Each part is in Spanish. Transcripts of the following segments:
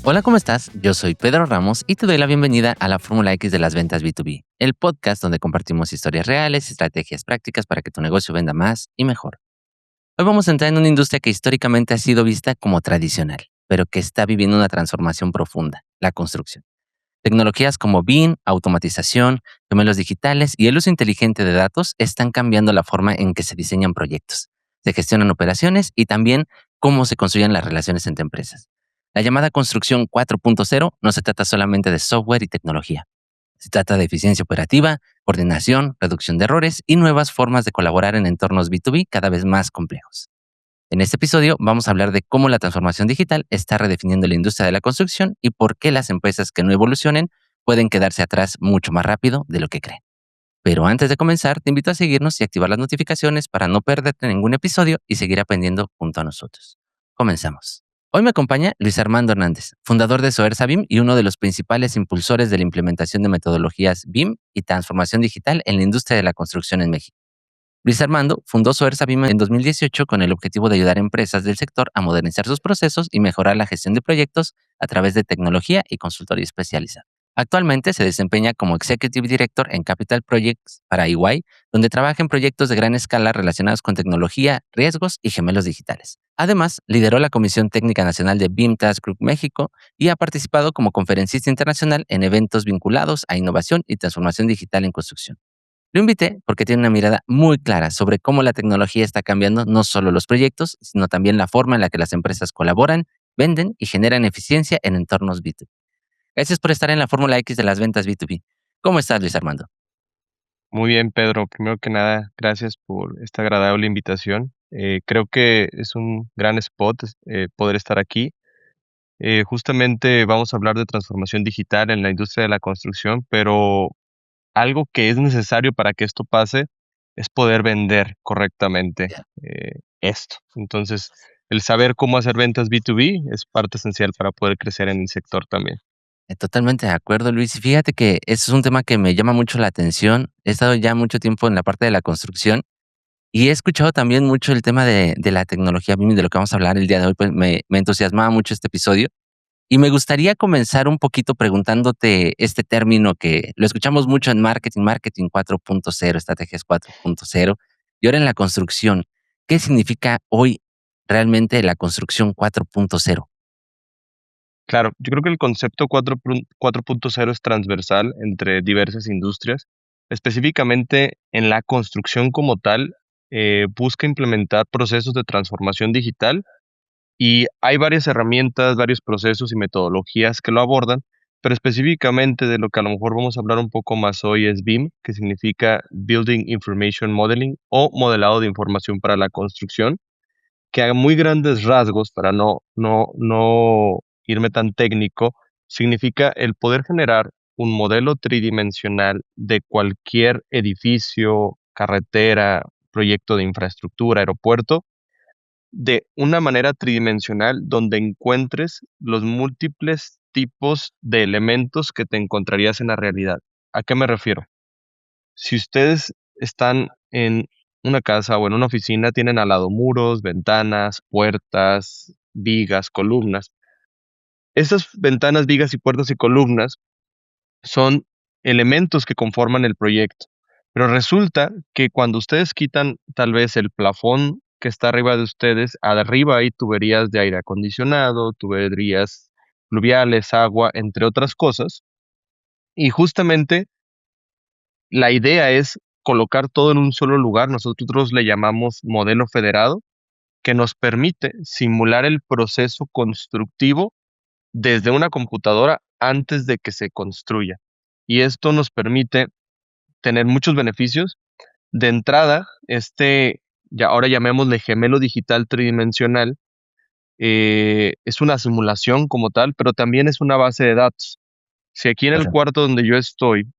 Hola, ¿cómo estás? Yo soy Pedro Ramos y te doy la bienvenida a la Fórmula X de las ventas B2B, el podcast donde compartimos historias reales y estrategias prácticas para que tu negocio venda más y mejor. Hoy vamos a entrar en una industria que históricamente ha sido vista como tradicional, pero que está viviendo una transformación profunda, la construcción. Tecnologías como BIM, automatización, gemelos digitales y el uso inteligente de datos están cambiando la forma en que se diseñan proyectos, se gestionan operaciones y también cómo se construyen las relaciones entre empresas. La llamada construcción 4.0 no se trata solamente de software y tecnología. Se trata de eficiencia operativa, coordinación, reducción de errores y nuevas formas de colaborar en entornos B2B cada vez más complejos. En este episodio vamos a hablar de cómo la transformación digital está redefiniendo la industria de la construcción y por qué las empresas que no evolucionen pueden quedarse atrás mucho más rápido de lo que creen. Pero antes de comenzar, te invito a seguirnos y activar las notificaciones para no perderte ningún episodio y seguir aprendiendo junto a nosotros. Comenzamos. Hoy me acompaña Luis Armando Hernández, fundador de Soersa BIM y uno de los principales impulsores de la implementación de metodologías BIM y transformación digital en la industria de la construcción en México. Luis Armando fundó Soersa BIM en 2018 con el objetivo de ayudar a empresas del sector a modernizar sus procesos y mejorar la gestión de proyectos a través de tecnología y consultoría especializada. Actualmente se desempeña como Executive Director en Capital Projects para EY, donde trabaja en proyectos de gran escala relacionados con tecnología, riesgos y gemelos digitales. Además, lideró la Comisión Técnica Nacional de BIM Task Group México y ha participado como conferencista internacional en eventos vinculados a innovación y transformación digital en construcción. Lo invité porque tiene una mirada muy clara sobre cómo la tecnología está cambiando no solo los proyectos, sino también la forma en la que las empresas colaboran, venden y generan eficiencia en entornos B2B. Gracias por estar en la Fórmula X de las ventas B2B. ¿Cómo estás, Luis Armando? Muy bien, Pedro. Primero que nada, gracias por esta agradable invitación. Creo que es un gran spot poder estar aquí. Justamente vamos a hablar de transformación digital en la industria de la construcción, pero algo que es necesario para que esto pase es poder vender correctamente Ya. esto. Entonces, el saber cómo hacer ventas B2B es parte esencial para poder crecer en el sector también. Totalmente de acuerdo, Luis. Y fíjate que ese es un tema que me llama mucho la atención. He estado ya mucho tiempo en la parte de la construcción y he escuchado también mucho el tema de la tecnología BIM, de lo que vamos a hablar el día de hoy. Pues me entusiasmaba mucho este episodio. Y me gustaría comenzar un poquito preguntándote este término que lo escuchamos mucho en marketing, marketing 4.0, estrategias 4.0, y ahora en la construcción. ¿Qué significa hoy realmente la construcción 4.0? Claro, yo creo que el concepto 4.0 es transversal entre diversas industrias. Específicamente en la construcción como tal, busca implementar procesos de transformación digital y hay varias herramientas, varios procesos y metodologías que lo abordan, pero específicamente de lo que a lo mejor vamos a hablar un poco más hoy es BIM, que significa Building Information Modeling o modelado de información para la construcción, que a muy grandes rasgos, para no irme tan técnico, significa el poder generar un modelo tridimensional de cualquier edificio, carretera, proyecto de infraestructura, aeropuerto, de una manera tridimensional donde encuentres los múltiples tipos de elementos que te encontrarías en la realidad. ¿A qué me refiero? Si ustedes están en una casa o en una oficina, tienen al lado muros, ventanas, puertas, vigas, columnas. Esas ventanas, vigas y puertas y columnas son elementos que conforman el proyecto. Pero resulta que cuando ustedes quitan tal vez el plafón que está arriba de ustedes, arriba hay tuberías de aire acondicionado, tuberías pluviales, agua, entre otras cosas. Y justamente la idea es colocar todo en un solo lugar. Nosotros le llamamos modelo federado, que nos permite simular el proceso constructivo desde una computadora antes de que se construya. Y esto nos permite tener muchos beneficios. De entrada, ya ahora llamémosle gemelo digital tridimensional, es una simulación como tal, pero también es una base de datos. Si aquí en el Correcto. cuarto donde yo estoy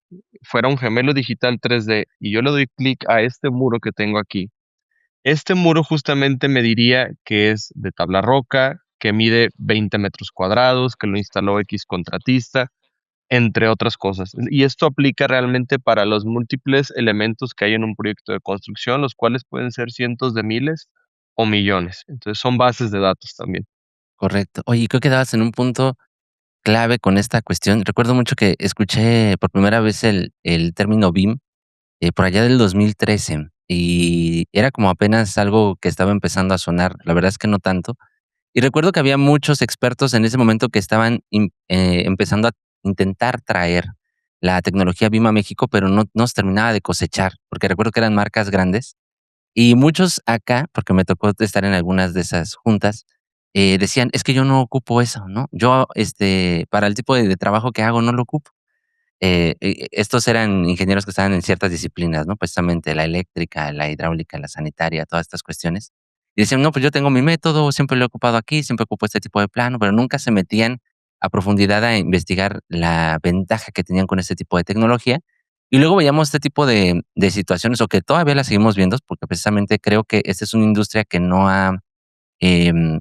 fuera un gemelo digital 3D y yo le doy clic a este muro que tengo aquí, este muro justamente me diría que es de tabla roca, que mide 20 metros cuadrados, que lo instaló X contratista, entre otras cosas. Y esto aplica realmente para los múltiples elementos que hay en un proyecto de construcción, los cuales pueden ser cientos de miles o millones. Entonces son bases de datos también. Correcto. Oye, creo que dabas en un punto clave con esta cuestión. Recuerdo mucho que escuché por primera vez el término BIM, por allá del 2013, y era como apenas algo que estaba empezando a sonar, la verdad es que no tanto. Y recuerdo que había muchos expertos en ese momento que estaban empezando a intentar traer la tecnología BIM a México, pero no se terminaba de cosechar, porque recuerdo que eran marcas grandes y muchos acá, porque me tocó estar en algunas de esas juntas, decían: "Es que yo no ocupo eso, ¿no? Yo, para el tipo de trabajo que hago no lo ocupo". Estos eran ingenieros que estaban en ciertas disciplinas, ¿no? Precisamente la eléctrica, la hidráulica, la sanitaria, todas estas cuestiones. Y decían: "No, pues yo tengo mi método, siempre lo he ocupado aquí, siempre ocupo este tipo de plano", pero nunca se metían a profundidad a investigar la ventaja que tenían con este tipo de tecnología. Y luego veíamos este tipo de situaciones, o que todavía las seguimos viendo, porque precisamente creo que esta es una industria que no ha,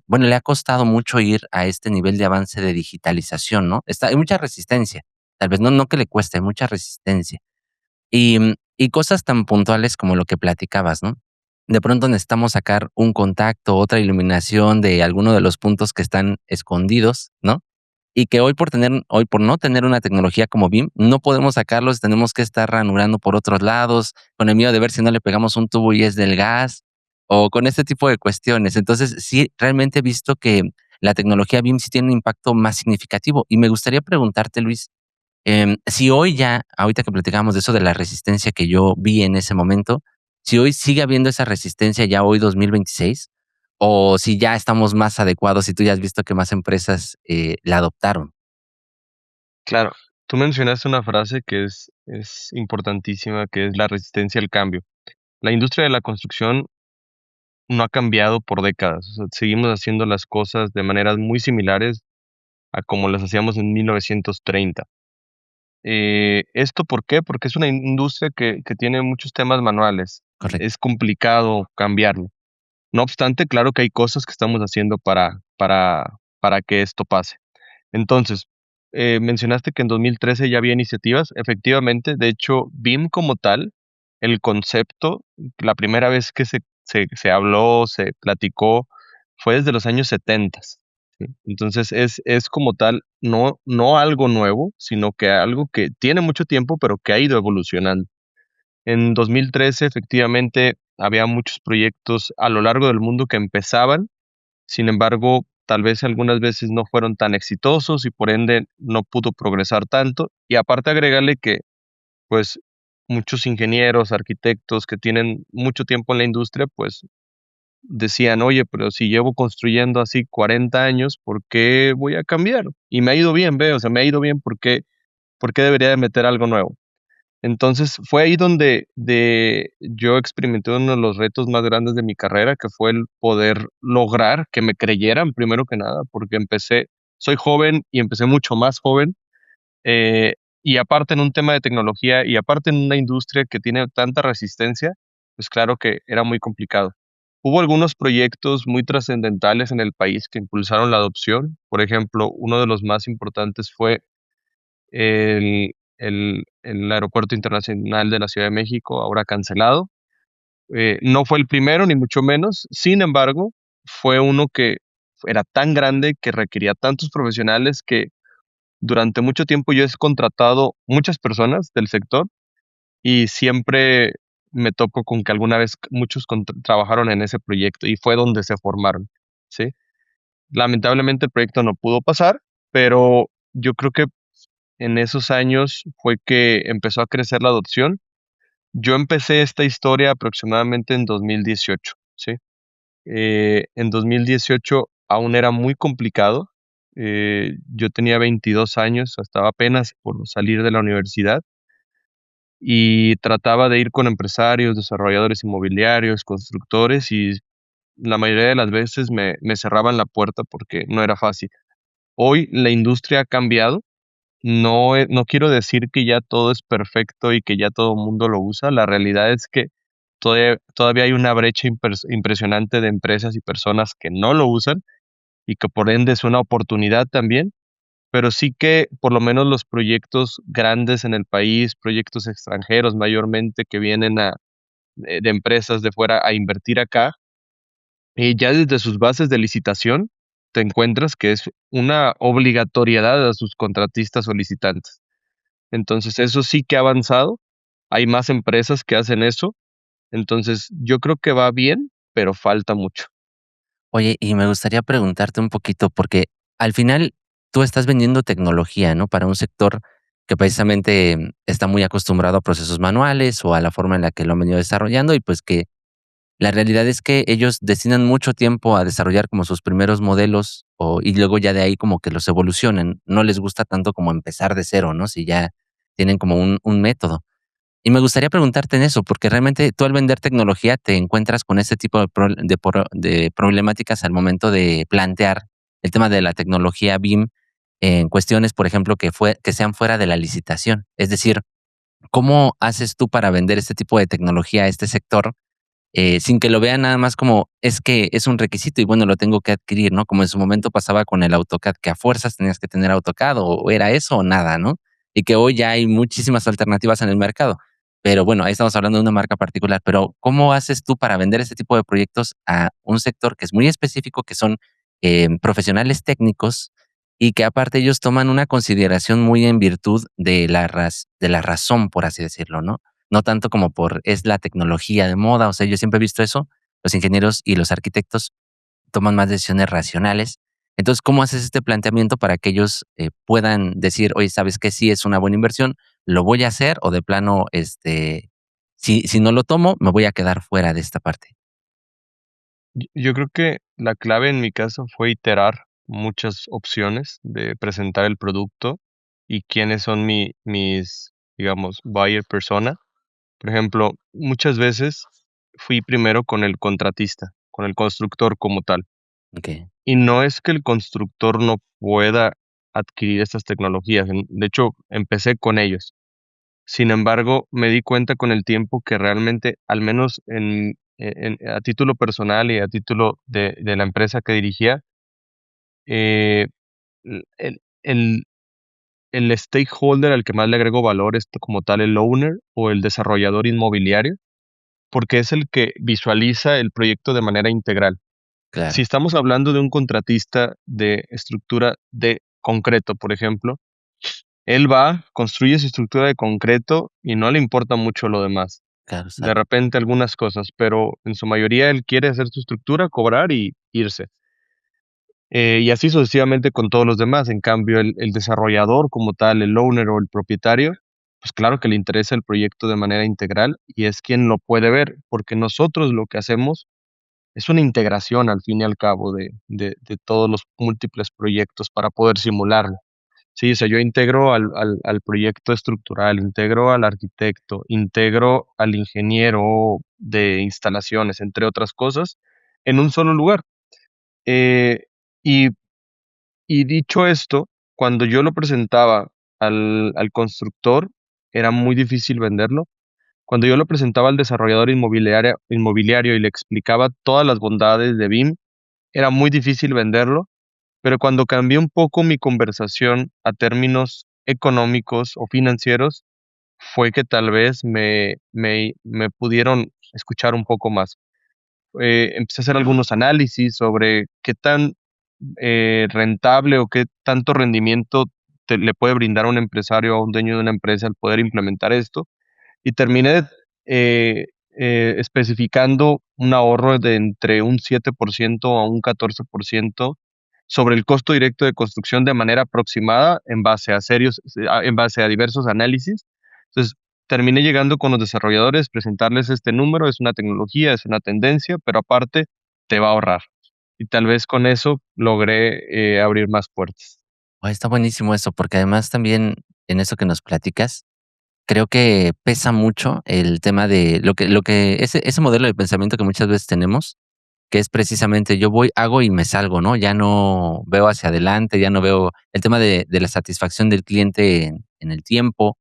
bueno, le ha costado mucho ir a este nivel de avance de digitalización, ¿no? Hay mucha resistencia, tal vez no que le cueste, hay mucha resistencia. Y cosas tan puntuales como lo que platicabas, ¿no? De pronto necesitamos sacar un contacto, otra iluminación de alguno de los puntos que están escondidos, ¿no? Y que hoy por no tener una tecnología como BIM, no podemos sacarlos, tenemos que estar ranurando por otros lados, con el miedo de ver si no le pegamos un tubo y es del gas, o con este tipo de cuestiones. Entonces, sí, realmente he visto que la tecnología BIM sí tiene un impacto más significativo. Y me gustaría preguntarte, Luis, si hoy ya, ahorita que platicábamos de eso de la resistencia que yo vi en ese momento, si hoy sigue habiendo esa resistencia ya hoy 2026, o si ya estamos más adecuados y tú ya has visto que más empresas, la adoptaron. Claro, tú mencionaste una frase que es importantísima, que es la resistencia al cambio. La industria de la construcción no ha cambiado por décadas, o sea, seguimos haciendo las cosas de maneras muy similares a como las hacíamos en 1930. ¿Esto por qué? Porque es una industria que tiene muchos temas manuales, Correcto. es complicado cambiarlo. No obstante, claro que hay cosas que estamos haciendo para que esto pase. Entonces, mencionaste que en 2013 ya había iniciativas. Efectivamente, de hecho, BIM como tal, el concepto, la primera vez que se habló, se platicó, fue desde los años 70. ¿Sí? Entonces, es como tal, no algo nuevo, sino que algo que tiene mucho tiempo, pero que ha ido evolucionando. En 2013, efectivamente, había muchos proyectos a lo largo del mundo que empezaban. Sin embargo, tal vez algunas veces no fueron tan exitosos y por ende no pudo progresar tanto. Y aparte agregarle que, pues, muchos ingenieros, arquitectos que tienen mucho tiempo en la industria, pues decían, oye, pero si llevo construyendo así 40 años, ¿por qué voy a cambiar? Y me ha ido bien, ve, o sea, me ha ido bien, por qué debería de meter algo nuevo? Entonces, fue ahí donde yo experimenté uno de los retos más grandes de mi carrera, que fue el poder lograr que me creyeran, primero que nada, porque soy joven y empecé mucho más joven, eh, y aparte en un tema de tecnología, y aparte en una industria que tiene tanta resistencia, pues claro que era muy complicado. Hubo algunos proyectos muy trascendentales en el país que impulsaron la adopción. Por ejemplo, uno de los más importantes fue el Aeropuerto Internacional de la Ciudad de México, ahora cancelado. No fue el primero, ni mucho menos. Sin embargo, fue uno que era tan grande, que requería tantos profesionales, que durante mucho tiempo yo he contratado muchas personas del sector y siempre me topo con que alguna vez muchos trabajaron en ese proyecto y fue donde se formaron, ¿sí? Lamentablemente el proyecto no pudo pasar, pero yo creo que en esos años fue que empezó a crecer la adopción. Yo empecé esta historia aproximadamente en 2018, ¿sí? En 2018 aún era muy complicado. Yo tenía 22 años, estaba apenas por salir de la universidad y trataba de ir con empresarios, desarrolladores inmobiliarios, constructores y la mayoría de las veces me cerraban la puerta porque no era fácil. Hoy la industria ha cambiado. No quiero decir que ya todo es perfecto y que ya todo el mundo lo usa. La realidad es que todavía hay una brecha impresionante de empresas y personas que no lo usan y que por ende es una oportunidad también, pero sí que por lo menos los proyectos grandes en el país, proyectos extranjeros mayormente que vienen de empresas de fuera a invertir acá, ya desde sus bases de licitación te encuentras que es una obligatoriedad a sus contratistas solicitantes. Entonces, eso sí que ha avanzado. Hay más empresas que hacen eso. Entonces, yo creo que va bien, pero falta mucho. Oye, y me gustaría preguntarte un poquito, porque al final tú estás vendiendo tecnología, ¿no? Para un sector que precisamente está muy acostumbrado a procesos manuales o a la forma en la que lo han venido desarrollando y pues que la realidad es que ellos destinan mucho tiempo a desarrollar como sus primeros modelos y luego ya de ahí como que los evolucionan. No les gusta tanto como empezar de cero, ¿no? Si ya tienen como un método. Y me gustaría preguntarte en eso, porque realmente tú al vender tecnología te encuentras con ese tipo de problemáticas al momento de plantear el tema de la tecnología BIM en cuestiones, por ejemplo, que sean fuera de la licitación. Es decir, ¿cómo haces tú para vender este tipo de tecnología a este sector sin que lo vean nada más como es que es un requisito y bueno, lo tengo que adquirir, ¿no? Como en su momento pasaba con el AutoCAD, que a fuerzas tenías que tener AutoCAD o era eso o nada, ¿no? Y que hoy ya hay muchísimas alternativas en el mercado. Pero bueno, ahí estamos hablando de una marca particular. Pero ¿cómo haces tú para vender este tipo de proyectos a un sector que es muy específico, que son profesionales técnicos y que aparte ellos toman una consideración muy en virtud de de la razón, por así decirlo, ¿no? No tanto como por es la tecnología de moda, o sea, yo siempre he visto eso, los ingenieros y los arquitectos toman más decisiones racionales. Entonces, ¿cómo haces este planteamiento para que ellos, puedan decir: "Oye, ¿sabes qué? Sí es una buena inversión, lo voy a hacer", o de plano, si no lo tomo, me voy a quedar fuera de esta parte? Yo creo que la clave en mi caso fue iterar muchas opciones de presentar el producto y quiénes son mis, digamos, buyer persona. Por ejemplo, muchas veces fui primero con el contratista, con el constructor como tal. Okey, Y no es que el constructor no pueda adquirir estas tecnologías. De hecho, empecé con ellos. Sin embargo, me di cuenta con el tiempo que realmente, al menos a título personal y a título de la empresa que dirigía, eh, el, el, el stakeholder al que más le agrego valor es como tal el owner o el desarrollador inmobiliario, porque es el que visualiza el proyecto de manera integral. Si claro, estamos hablando de un contratista de estructura de concreto, por ejemplo, él va, construye su estructura de concreto y no le importa mucho lo demás. claro, De exacto. repente algunas cosas, pero en su mayoría él quiere hacer su estructura, cobrar y irse. Y así sucesivamente con todos los demás. En cambio, el desarrollador como tal, el owner o el propietario, pues claro que le interesa el proyecto de manera integral y es quien lo puede ver, porque nosotros lo que hacemos es una integración al fin y al cabo de todos los múltiples proyectos para poder simularlo. Sí, o sea, yo integro al proyecto estructural, integro al arquitecto, integro al ingeniero de instalaciones, entre otras cosas, en un solo lugar. Eh, y, y dicho esto, cuando yo lo presentaba al constructor, era muy difícil venderlo. Cuando yo lo presentaba al desarrollador inmobiliario y le explicaba todas las bondades de BIM, era muy difícil venderlo, pero cuando cambié un poco mi conversación a términos económicos o financieros, fue que tal vez me pudieron escuchar un poco más. Empecé a hacer algunos análisis sobre qué tan rentable o qué tanto rendimiento le puede brindar a un empresario o a un dueño de una empresa al poder implementar esto y terminé especificando un ahorro de entre un 7% a un 14% sobre el costo directo de construcción de manera aproximada en base a diversos análisis. Entonces, terminé llegando con los desarrolladores, presentarles este número, es una tecnología, es una tendencia, pero aparte te va a ahorrar. Y tal vez con eso logré abrir más puertas. Está buenísimo eso, porque además también en eso que nos platicas, creo que pesa mucho el tema de lo que ese modelo de pensamiento que muchas veces tenemos, que es precisamente yo voy, hago y me salgo, ¿no? Ya no veo hacia adelante, ya no veo el tema de la satisfacción del cliente en el tiempo.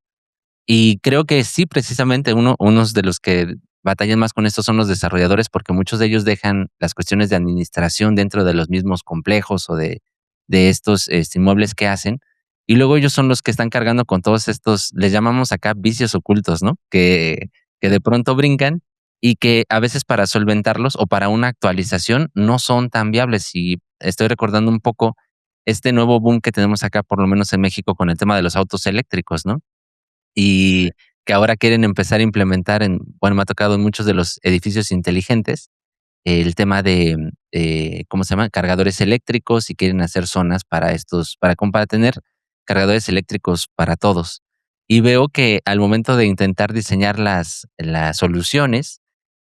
Y creo que sí, precisamente unos de los que batallan más con esto son los desarrolladores, porque muchos de ellos dejan las cuestiones de administración dentro de los mismos complejos o de estos, inmuebles que hacen, y luego ellos son los que están cargando con todos estos, les llamamos acá vicios ocultos, ¿no? Que de pronto brincan y que a veces para solventarlos o para una actualización no son tan viables. Y estoy recordando un poco este nuevo boom que tenemos acá, por lo menos en México, con el tema de los autos eléctricos, ¿no? Y que ahora quieren empezar a implementar bueno, me ha tocado en muchos de los edificios inteligentes el tema de, ¿cómo se llama? Cargadores eléctricos y quieren hacer zonas para para tener cargadores eléctricos para todos. Y veo que al momento de intentar diseñar las soluciones,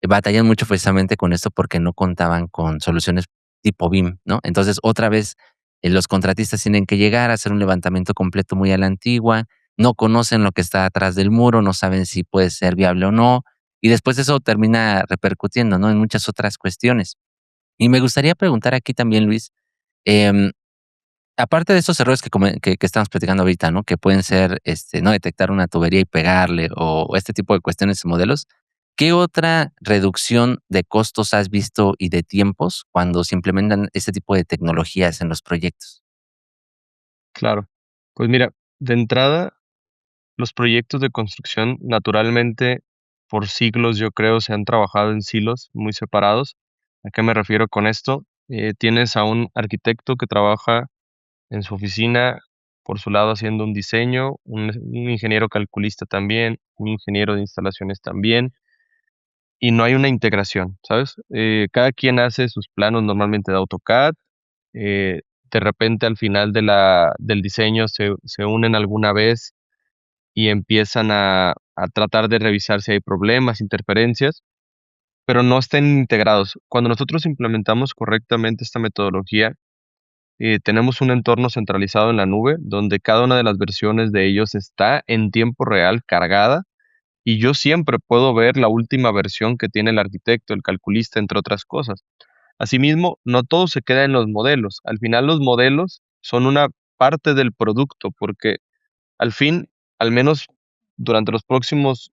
batallan mucho precisamente con esto porque no contaban con soluciones tipo BIM, ¿no? Entonces, otra vez, los contratistas tienen que llegar a hacer un levantamiento completo muy a la antigua, no conocen lo que está atrás del muro, no saben si puede ser viable o no, y después eso termina repercutiendo, ¿no? En muchas otras cuestiones. Y me gustaría preguntar aquí también, Luis, em, aparte de esos errores que estamos platicando ahorita, ¿no? Que pueden ser, no detectar una tubería y pegarle o este tipo de cuestiones y modelos, ¿qué otra reducción de costos has visto y de tiempos cuando se implementan este tipo de tecnologías en los proyectos? Claro. Pues mira, de entrada, los proyectos de construcción, naturalmente, por siglos, yo creo, se han trabajado en silos muy separados. ¿A qué me refiero con esto? Tienes a un arquitecto que trabaja en su oficina, por su lado, haciendo un diseño, un ingeniero calculista también, un ingeniero de instalaciones también, y no hay una integración, ¿sabes? Cada quien hace sus planos normalmente de AutoCAD. eh, de repente, al final del diseño, se unen alguna vez y empiezan a tratar de revisar si hay problemas, interferencias, pero no estén integrados. Cuando nosotros implementamos correctamente esta metodología, tenemos un entorno centralizado en la nube donde cada una de las versiones de ellos está en tiempo real cargada y yo siempre puedo ver la última versión que tiene el arquitecto, el calculista, entre otras cosas. Asimismo, no todo se queda en los modelos. Al final los modelos son una parte del producto porque al fin, al menos durante los próximos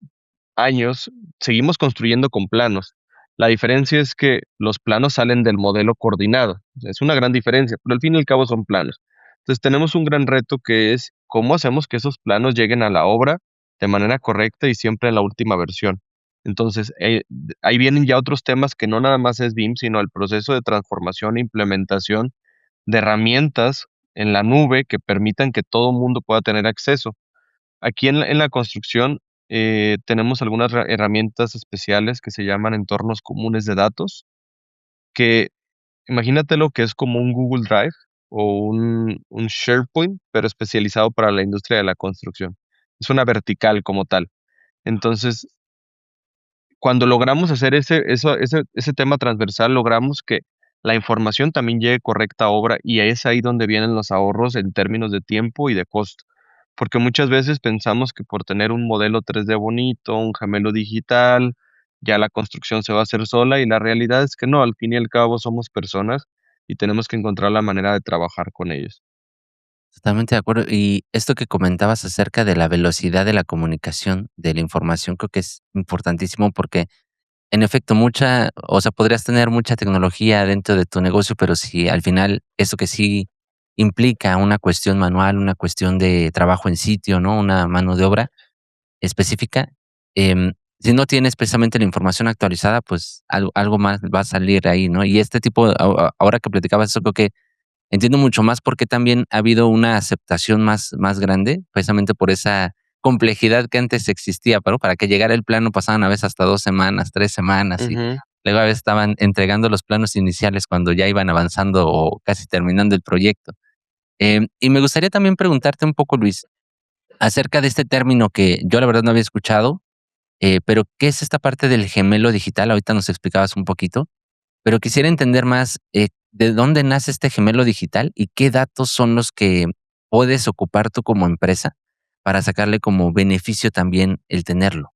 años, seguimos construyendo con planos. La diferencia es que los planos salen del modelo coordinado. O sea, es una gran diferencia, pero al fin y al cabo son planos. Entonces tenemos un gran reto que es cómo hacemos que esos planos lleguen a la obra de manera correcta y siempre en la última versión. Entonces, ahí vienen ya otros temas que no nada más es BIM, sino el proceso de transformación e implementación de herramientas en la nube que permitan que todo mundo pueda tener acceso. Aquí en la construcción tenemos algunas herramientas especiales que se llaman entornos comunes de datos, que imagínatelo que es como un Google Drive o un SharePoint, pero especializado para la industria de la construcción. Es una vertical como tal. Entonces, cuando logramos hacer ese tema transversal, logramos que la información también llegue correcta a obra y es ahí donde vienen los ahorros en términos de tiempo y de costo. Porque muchas veces pensamos que por tener un modelo 3D bonito, un gemelo digital, ya la construcción se va a hacer sola y la realidad es que no, al fin y al cabo somos personas y tenemos que encontrar la manera de trabajar con ellos. Totalmente de acuerdo. Y esto que comentabas acerca de la velocidad de la comunicación, de la información, creo que es importantísimo porque en efecto, o sea, podrías tener mucha tecnología dentro de tu negocio, pero si al final eso que sí implica una cuestión manual, una cuestión de trabajo en sitio, ¿no? Una mano de obra específica, si no tienes precisamente la información actualizada, pues algo más va a salir ahí, ¿no? Y este tipo, ahora que platicabas eso, creo que entiendo mucho más por qué también ha habido una aceptación más grande, precisamente por esa complejidad que antes existía, pero para que llegara el plano pasaban a veces hasta 2 semanas, 3 semanas, y Ujú. luego a veces estaban entregando los planos iniciales cuando ya iban avanzando o casi terminando el proyecto. Y me gustaría también preguntarte un poco, Luis, acerca de este término que yo la verdad no había escuchado, pero ¿qué es esta parte del gemelo digital? Ahorita nos explicabas un poquito, pero quisiera entender más, ¿de dónde nace este gemelo digital y qué datos son los que puedes ocupar tú como empresa para sacarle como beneficio también el tenerlo?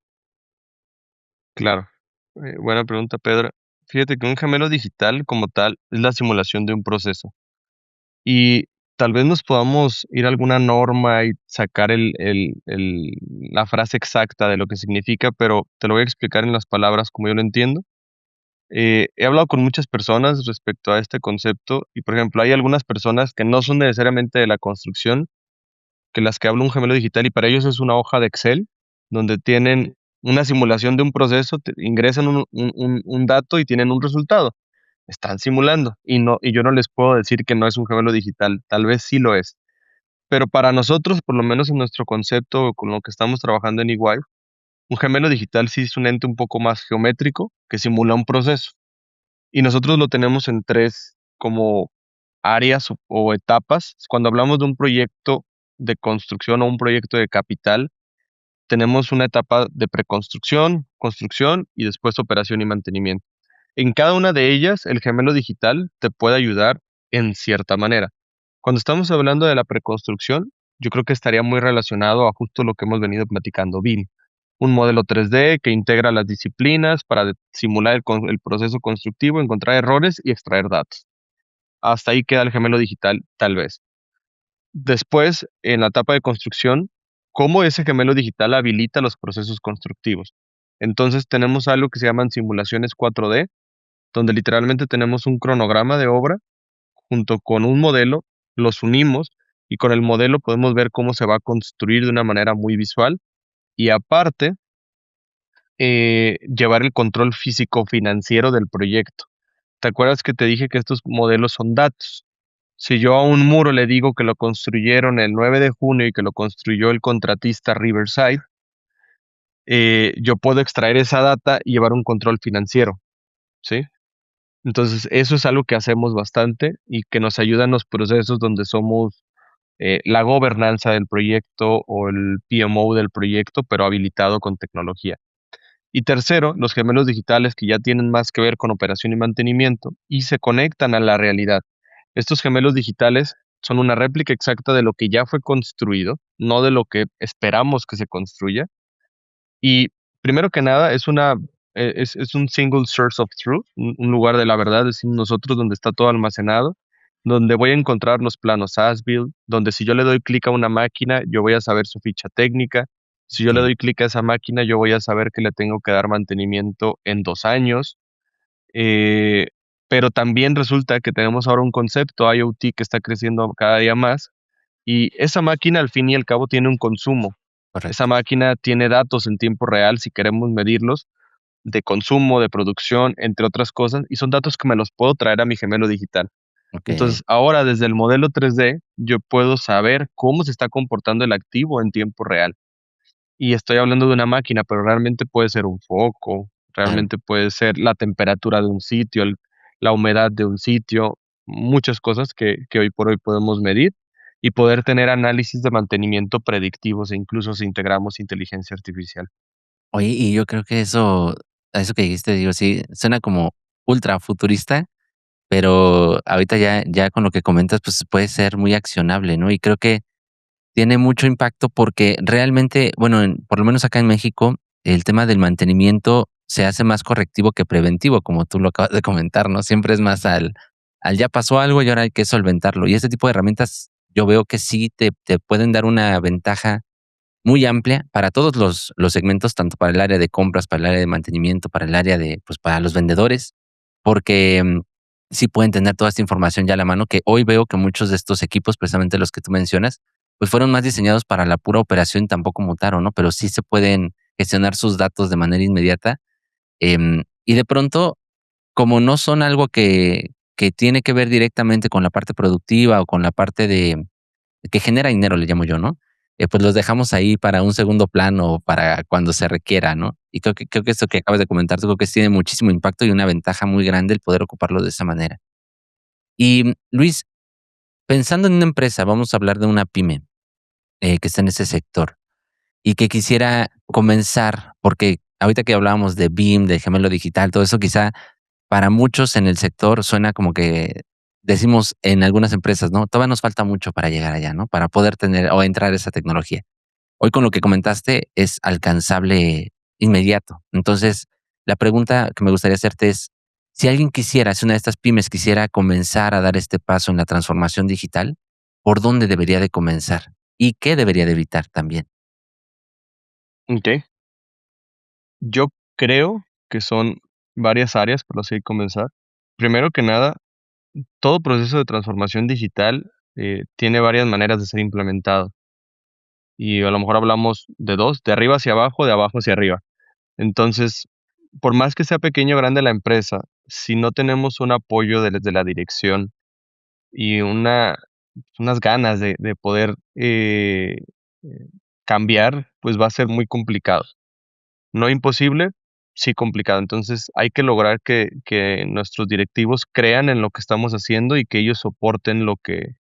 Claro. Buena pregunta, Pedro. Fíjate que un gemelo digital como tal es la simulación de un proceso. Y tal vez nos podamos ir a alguna norma y sacar la frase exacta de lo que significa, pero te lo voy a explicar en las palabras como yo lo entiendo. He hablado con muchas personas respecto a este concepto y, por ejemplo, hay algunas personas que no son necesariamente de la construcción, que las que habla un gemelo digital y para ellos es una hoja de Excel donde tienen una simulación de un proceso, ingresan un dato y tienen un resultado. están simulando y yo no les puedo decir que no es un gemelo digital, tal vez sí lo es. Pero para nosotros, por lo menos en nuestro concepto con lo que estamos trabajando en EY, un gemelo digital sí es un ente un poco más geométrico que simula un proceso. Y nosotros lo tenemos en tres como áreas o etapas. Cuando hablamos de un proyecto de construcción o un proyecto de capital, tenemos una etapa de preconstrucción, construcción y después operación y mantenimiento. En cada una de ellas, el gemelo digital te puede ayudar en cierta manera. Cuando estamos hablando de la preconstrucción, yo creo que estaría muy relacionado a justo lo que hemos venido platicando, BIM, un modelo 3D que integra las disciplinas para simular el proceso constructivo, encontrar errores y extraer datos. Hasta ahí queda el gemelo digital, tal vez. Después, en la etapa de construcción, cómo ese gemelo digital habilita los procesos constructivos. Entonces tenemos algo que se llaman simulaciones 4D, donde literalmente tenemos un cronograma de obra junto con un modelo, los unimos y con el modelo podemos ver cómo se va a construir de una manera muy visual y aparte llevar el control físico-financiero del proyecto. ¿Te acuerdas que te dije que estos modelos son datos? Si yo a un muro le digo que lo construyeron el 9 de junio y que lo construyó el contratista Riverside, yo puedo extraer esa data y llevar un control financiero, ¿sí? Entonces, eso es algo que hacemos bastante y que nos ayuda en los procesos donde somos la gobernanza del proyecto o el PMO del proyecto, pero habilitado con tecnología. Y tercero, los gemelos digitales que ya tienen más que ver con operación y mantenimiento y se conectan a la realidad. Estos gemelos digitales son una réplica exacta de lo que ya fue construido, no de lo que esperamos que se construya. Y primero que nada, es un single source of truth, un lugar de la verdad, decimos nosotros, donde está todo almacenado, donde voy a encontrar los planos as-built, donde si yo le doy clic a una máquina, yo voy a saber su ficha técnica. Si yo le Ok. doy clic a esa máquina, yo voy a saber que le tengo que dar mantenimiento en 2 años. Eh, pero también resulta que tenemos ahora un concepto IoT que está creciendo cada día más y esa máquina al fin y al cabo tiene un consumo. Esa Correcto. máquina tiene datos en tiempo real, si queremos medirlos, de consumo, de producción, entre otras cosas, y son datos que me los puedo traer a mi gemelo digital. Ok. Entonces, ahora desde el modelo 3D, yo puedo saber cómo se está comportando el activo en tiempo real. Y estoy hablando de una máquina, pero realmente puede ser un foco, Claro. realmente puede ser la temperatura de un sitio, la humedad de un sitio, muchas cosas que hoy por hoy podemos medir y poder tener análisis de mantenimiento predictivos e incluso si integramos inteligencia artificial. Oye, y yo creo que eso que dijiste, digo, sí, suena como ultra futurista, pero ahorita ya con lo que comentas, pues, puede ser muy accionable, ¿no? Y creo que tiene mucho impacto porque realmente, bueno, por lo menos acá en México, el tema del mantenimiento se hace más correctivo que preventivo, como tú lo acabas de comentar, ¿no? Siempre es más al ya pasó algo y ahora hay que solventarlo. Y este tipo de herramientas yo veo que sí te pueden dar una ventaja muy amplia para todos los segmentos, tanto para el área de compras, para el área de mantenimiento, para el área de, pues, para los vendedores, porque, sí pueden tener toda esta información ya a la mano, que hoy veo que muchos de estos equipos, precisamente los que tú mencionas, pues, fueron más diseñados para la pura operación y tampoco mutaron, ¿no? Pero sí se pueden gestionar sus datos de manera inmediata, y de pronto, como no son algo que tiene que ver directamente con la parte productiva o con la parte de que genera dinero, le llamo yo, ¿no? Pues los dejamos ahí para un segundo plano, para cuando se requiera, ¿no? Y creo que esto que acabas de comentar, creo que sí tiene muchísimo impacto y una ventaja muy grande el poder ocuparlo de esa manera. Y, Luis, pensando en una empresa, vamos a hablar de una pyme, que está en ese sector y que quisiera comenzar, porque ahorita que hablábamos de BIM, de gemelo digital, todo eso quizá para muchos en el sector suena como que decimos en algunas empresas, ¿no? Todavía nos falta mucho para llegar allá, ¿no? Para poder tener o entrar a esa tecnología. Hoy con lo que comentaste es alcanzable inmediato. Entonces, la pregunta que me gustaría hacerte es, si alguien quisiera, si una de estas pymes quisiera comenzar a dar este paso en la transformación digital, ¿por dónde debería de comenzar? ¿Y qué debería de evitar también? Ok, yo creo que son varias áreas por así comenzar. Primero que nada, todo proceso de transformación digital tiene varias maneras de ser implementado. Y a lo mejor hablamos de dos, de arriba hacia abajo, de abajo hacia arriba. Entonces, por más que sea pequeño o grande la empresa, si no tenemos un apoyo desde la dirección y unas ganas de poder eh, cambiar, pues va a ser muy complicado. No imposible, sí complicado. Entonces hay que lograr que nuestros directivos crean en lo que estamos haciendo y que ellos soporten lo que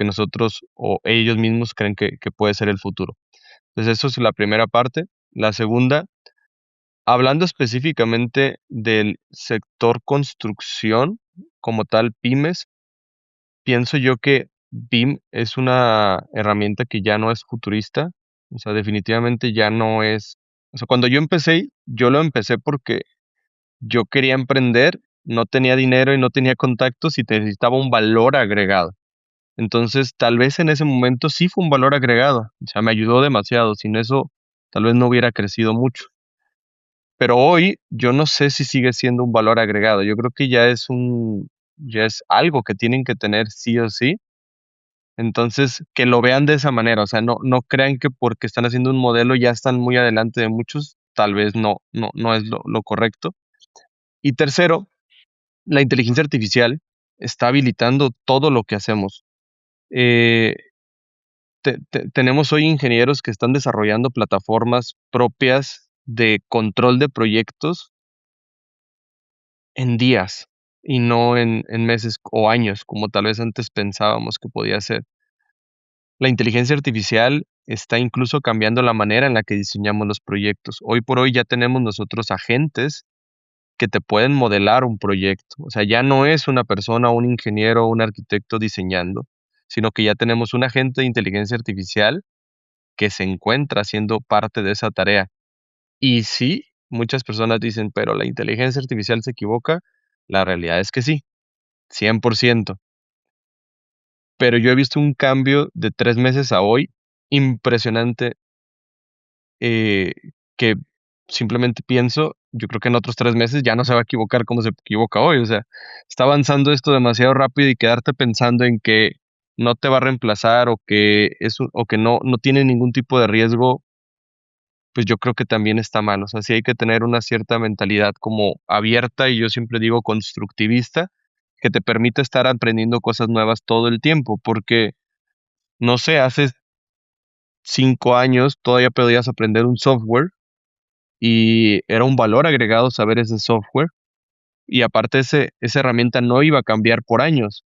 nosotros o ellos mismos creen que puede ser el futuro. Entonces eso es la primera parte. La segunda, hablando específicamente del sector construcción como tal, pymes, pienso yo que BIM es una herramienta que ya no es futurista, o sea, definitivamente ya no es, o sea, cuando yo empecé, yo lo empecé porque yo quería emprender, no tenía dinero y no tenía contactos y necesitaba un valor agregado. Entonces, tal vez en ese momento sí fue un valor agregado, o sea, me ayudó demasiado, sin eso tal vez no hubiera crecido mucho. Pero hoy yo no sé si sigue siendo un valor agregado. Yo creo que ya es algo que tienen que tener sí o sí. Entonces, que lo vean de esa manera, o sea, no crean que porque están haciendo un modelo ya están muy adelante de muchos, tal vez no es lo correcto. Y tercero, la inteligencia artificial está habilitando todo lo que hacemos. Eh, tenemos hoy ingenieros que están desarrollando plataformas propias de control de proyectos en días y no en meses o años, como tal vez antes pensábamos que podía ser. La inteligencia artificial está incluso cambiando la manera en la que diseñamos los proyectos. Hoy por hoy ya tenemos nosotros agentes que te pueden modelar un proyecto. O sea, ya no es una persona, un ingeniero, un arquitecto diseñando, sino que ya tenemos un agente de inteligencia artificial que se encuentra haciendo parte de esa tarea. Y sí, muchas personas dicen, pero la inteligencia artificial se equivoca. La realidad es que sí, 100%. Pero yo he visto un cambio de 3 meses a hoy impresionante, eh, que simplemente pienso, yo creo que en otros 3 meses ya no se va a equivocar como se equivoca hoy. O sea, está avanzando esto demasiado rápido y quedarte pensando en que no te va a reemplazar o que o que no tiene ningún tipo de riesgo, pues yo creo que también está mal. O sea, sí hay que tener una cierta mentalidad como abierta y yo siempre digo constructivista, que te permite estar aprendiendo cosas nuevas todo el tiempo, porque no sé, hace 5 años todavía podías aprender un software y era un valor agregado saber ese software y aparte esa herramienta no iba a cambiar por años.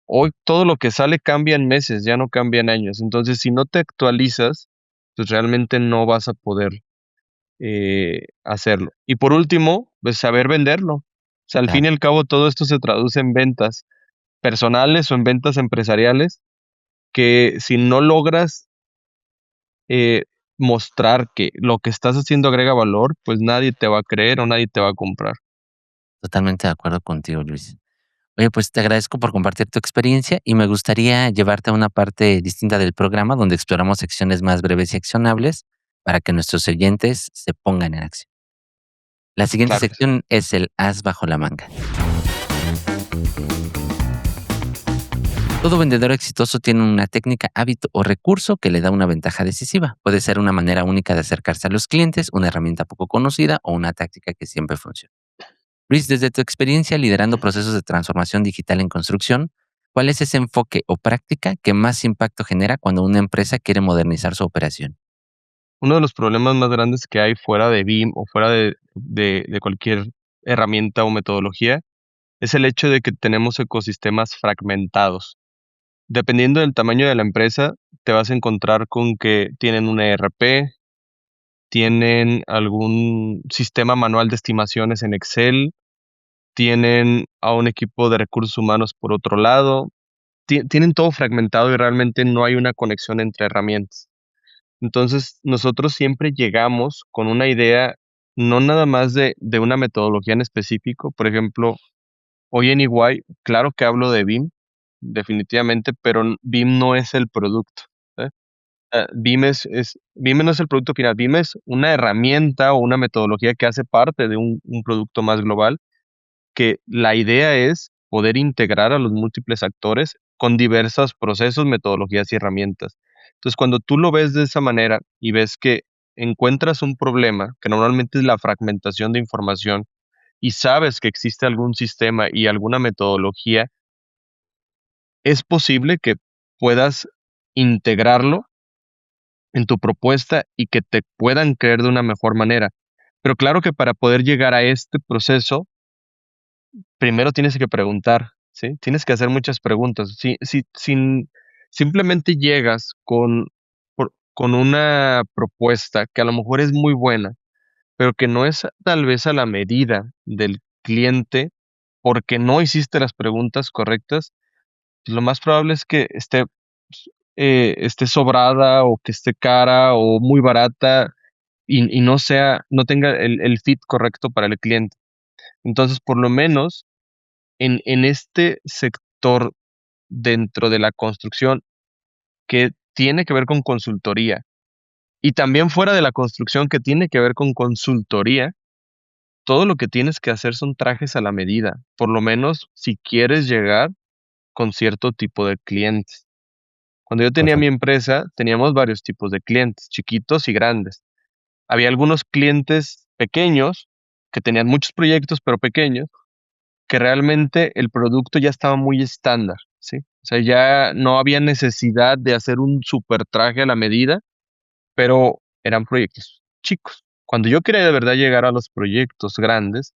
Hoy todo lo que sale cambia en meses, ya no cambia en años. Entonces, si no te actualizas, pues realmente no vas a poder hacerlo. Y por último, pues saber venderlo. O sea, al fin y Claro. al cabo, todo esto se traduce en ventas personales o en ventas empresariales, que si no logras eh, mostrar que lo que estás haciendo agrega valor, pues nadie te va a creer o nadie te va a comprar. Totalmente de acuerdo contigo, Luis. Oye, pues te agradezco por compartir tu experiencia y me gustaría llevarte a una parte distinta del programa donde exploramos secciones más breves y accionables para que nuestros oyentes se pongan en acción. La siguiente Claro que sí. sección es el as bajo la manga. Todo vendedor exitoso tiene una técnica, hábito o recurso que le da una ventaja decisiva. Puede ser una manera única de acercarse a los clientes, una herramienta poco conocida o una táctica que siempre funciona. Luis, desde tu experiencia liderando procesos de transformación digital en construcción, ¿cuál es ese enfoque o práctica que más impacto genera cuando una empresa quiere modernizar su operación? Uno de los problemas más grandes que hay fuera de BIM o fuera de cualquier herramienta o metodología es el hecho de que tenemos ecosistemas fragmentados. Dependiendo del tamaño de la empresa, te vas a encontrar con que tienen un ERP, tienen algún sistema manual de estimaciones en Excel, tienen a un equipo de recursos humanos por otro lado, tienen todo fragmentado y realmente no hay una conexión entre herramientas. Entonces, nosotros siempre llegamos con una idea, no nada más de una metodología en específico. Por ejemplo, hoy en EY, claro que hablo de BIM, definitivamente, pero BIM no es el producto. ¿Eh? BIM no es el producto final. BIM es una herramienta o una metodología que hace parte de un producto más global, que la idea es poder integrar a los múltiples actores con diversos procesos, metodologías y herramientas. Entonces, cuando tú lo ves de esa manera y ves que encuentras un problema, que normalmente es la fragmentación de información, y sabes que existe algún sistema y alguna metodología, es posible que puedas integrarlo en tu propuesta y que te puedan creer de una mejor manera. Pero claro que para poder llegar a este proceso, primero tienes que preguntar, ¿sí? Tienes que hacer muchas preguntas. Si simplemente llegas con una propuesta que a lo mejor es muy buena, pero que no es tal vez a la medida del cliente, porque no hiciste las preguntas correctas, lo más probable es que esté sobrada o que esté cara o muy barata y no tenga el fit correcto para el cliente. Entonces, por lo menos en este sector dentro de la construcción que tiene que ver con consultoría y también fuera de la construcción que tiene que ver con consultoría, todo lo que tienes que hacer son trajes a la medida, por lo menos si quieres llegar con cierto tipo de clientes. Cuando yo tenía mi Correcto. empresa, teníamos varios tipos de clientes, chiquitos y grandes. Había algunos clientes pequeños que tenían muchos proyectos, pero pequeños, que realmente el producto ya estaba muy estándar, ¿sí? O sea, ya no había necesidad de hacer un super traje a la medida, pero eran proyectos chicos. Cuando yo quería de verdad llegar a los proyectos grandes,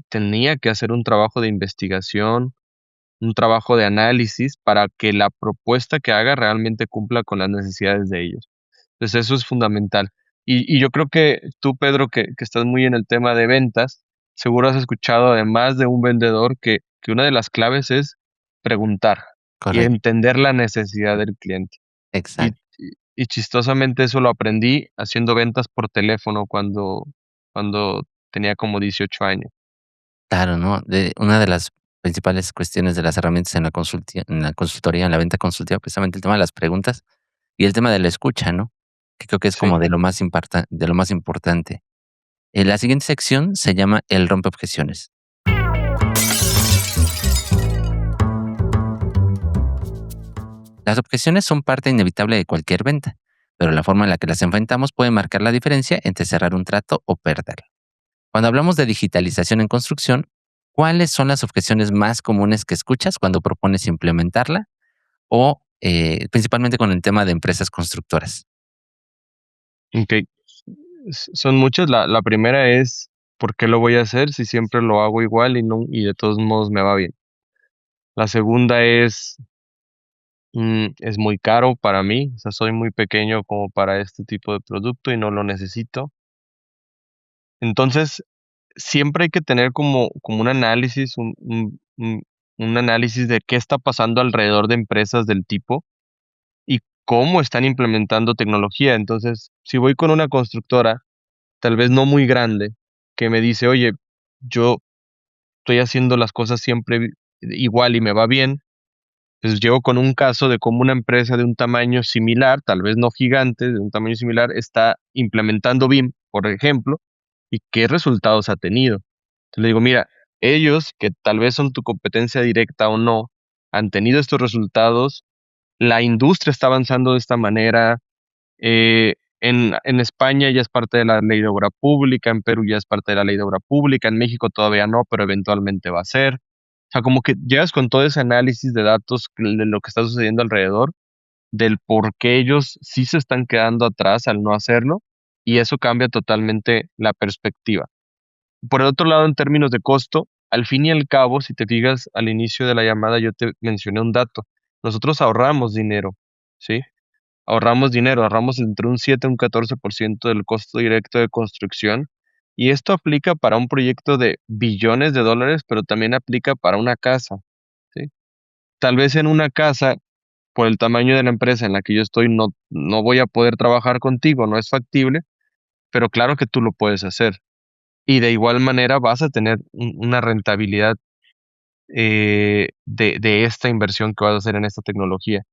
tenía que hacer un trabajo de investigación, un trabajo de análisis para que la propuesta que haga realmente cumpla con las necesidades de ellos. Entonces eso es fundamental. Y yo creo que tú, Pedro, que estás muy en el tema de ventas, seguro has escuchado además de un vendedor que una de las claves es preguntar y Correcto. entender la necesidad del cliente. Y, Exacto. y chistosamente eso lo aprendí haciendo ventas por teléfono cuando tenía como 18 años. Claro, ¿no? Una de las principales cuestiones de las herramientas en la consultoría, en la venta consultiva, precisamente el tema de las preguntas y el tema de la escucha, ¿no? Que creo que es Sí, como de lo más importante. La siguiente sección se llama el rompeobjeciones. Las objeciones son parte inevitable de cualquier venta, pero la forma en la que las enfrentamos puede marcar la diferencia entre cerrar un trato o perderlo. Cuando hablamos de digitalización en construcción, ¿cuáles son las objeciones más comunes que escuchas cuando propones implementarla? O principalmente con el tema de empresas constructoras. ok. Son muchas. La primera es, ¿por qué lo voy a hacer si siempre lo hago igual y no, y de todos modos me va bien? La segunda es muy caro para mí, o sea, soy muy pequeño como para este tipo de producto y no lo necesito. Entonces, siempre hay que tener como un análisis, un análisis de qué está pasando alrededor de empresas del tipo y cómo están implementando tecnología. Entonces, si voy con una constructora, tal vez no muy grande, que me dice, oye, yo estoy haciendo las cosas siempre igual y me va bien, pues llego con un caso de cómo una empresa de un tamaño similar, tal vez no gigante, de un tamaño similar, está implementando BIM, por ejemplo, y qué resultados ha tenido. Entonces le digo, mira, ellos, que tal vez son tu competencia directa o no, han tenido estos resultados, la industria está avanzando de esta manera, en España ya es parte de la ley de obra pública, en Perú ya es parte de la ley de obra pública, en México todavía no, pero eventualmente va a ser. O sea, como que llegas con todo ese análisis de datos de lo que está sucediendo alrededor, del por qué ellos sí se están quedando atrás al no hacerlo, y eso cambia totalmente la perspectiva. Por el otro lado, en términos de costo, al fin y al cabo, si te fijas al inicio de la llamada, yo te mencioné un dato. Nosotros ahorramos dinero, ¿sí? Ahorramos entre un 7 y un 14% del costo directo de construcción. Y esto aplica para un proyecto de billones de dólares, pero también aplica para una casa, ¿sí? Tal vez en una casa, por el tamaño de la empresa en la que yo estoy, no voy a poder trabajar contigo, no es factible, pero claro que tú lo puedes hacer. Y de igual manera vas a tener una rentabilidad de esta inversión que vas a hacer en esta tecnología.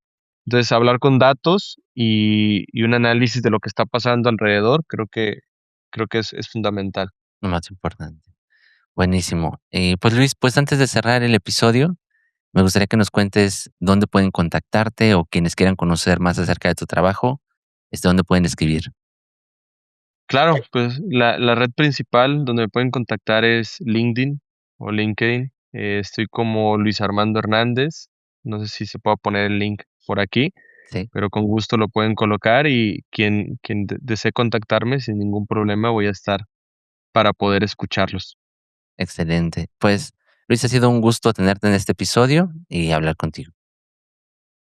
Entonces, hablar con datos y un análisis de lo que está pasando alrededor, creo que es fundamental. Lo más importante. Buenísimo. Pues Luis, pues antes de cerrar el episodio, me gustaría que nos cuentes dónde pueden contactarte o quienes quieran conocer más acerca de tu trabajo, dónde pueden escribir. Claro, pues la red principal donde me pueden contactar es LinkedIn o LinkedIn. Estoy como Luis Armando Hernández. No sé si se puede poner el link por aquí, Sí, pero con gusto lo pueden colocar y quien desee contactarme sin ningún problema voy a estar para poder escucharlos. excelente. Pues, Luis, ha sido un gusto tenerte en este episodio y hablar contigo.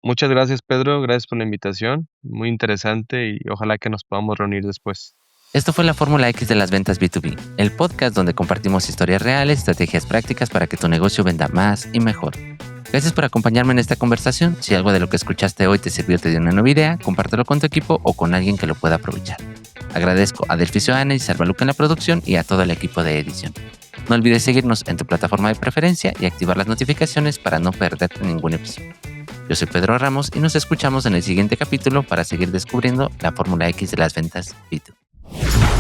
Muchas gracias, Pedro. Gracias por la invitación. Muy interesante y ojalá que nos podamos reunir después. Esto fue la Fórmula X de las ventas B2B, el podcast donde compartimos historias reales, estrategias prácticas para que tu negocio venda más y mejor. Gracias por acompañarme en esta conversación. Si algo de lo que escuchaste hoy te sirvió o te dio una nueva idea, compártelo con tu equipo o con alguien que lo pueda aprovechar. Agradezco a Delphi Soana y Salvaluca en la producción y a todo el equipo de edición. No olvides seguirnos en tu plataforma de preferencia y activar las notificaciones para no perderte ningún episodio. Yo soy Pedro Ramos y nos escuchamos en el siguiente capítulo para seguir descubriendo la Fórmula X de las ventas B2B.